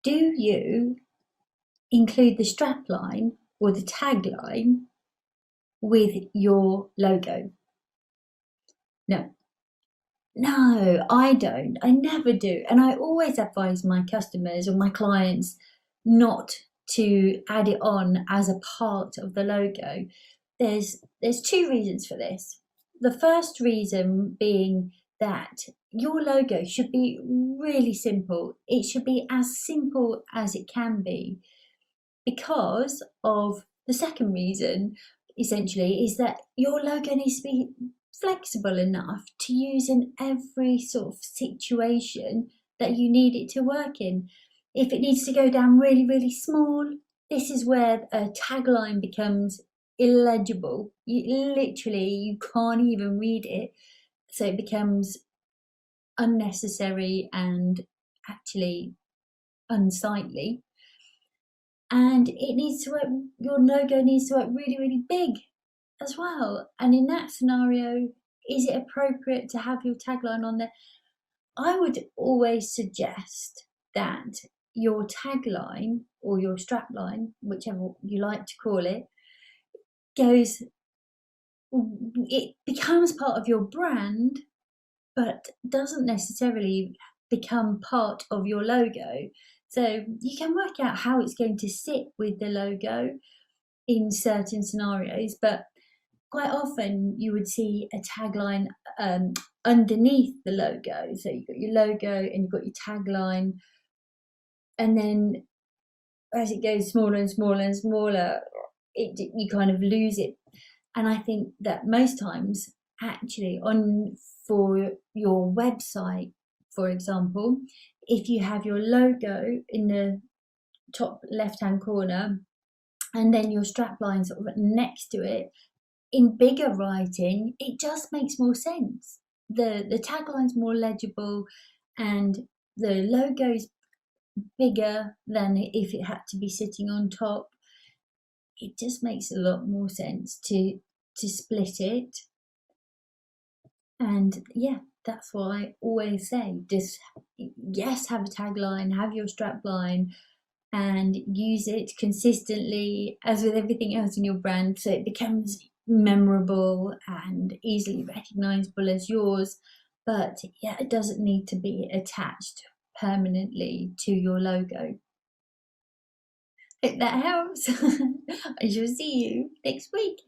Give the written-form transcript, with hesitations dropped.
do you include the strapline or the tagline with your logo? No. No, I don't. I never do. And I always advise my customers or my clients not to add it on as a part of the logo. There's two reasons for this. The first reason being that your logo should be really simple. It should be as simple as it can be, because of the second reason, essentially, is that your logo needs to be flexible enough to use in every sort of situation that you need it to work in. If it needs to go down really, really small, this is where a tagline becomes illegible. You can't even read it. So it becomes unnecessary and actually unsightly. And it needs to work, your logo needs to work really, really big as well. And in that scenario, is it appropriate to have your tagline on there? I would always suggest that your tagline or your strapline, whichever you like to call it, it becomes part of your brand, but doesn't necessarily become part of your logo. So you can work out how it's going to sit with the logo in certain scenarios, but quite often you would see a tagline underneath the logo. So you've got your logo and you've got your tagline, and then as it goes smaller and smaller and smaller, you kind of lose it. And I think that most times, actually, for your website, for example, if you have your logo in the top left-hand corner and then your strapline sort of next to it, in bigger writing, it just makes more sense. The tagline's more legible and the logo's bigger than if it had to be sitting on top. It just makes a lot more sense to split it. And yeah, that's what I always say. Just, yes, have a tagline, have your strapline, and use it consistently, as with everything else in your brand, so it becomes memorable and easily recognizable as yours. But yeah, it doesn't need to be attached permanently to your logo. Hope that helps. I shall see you next week.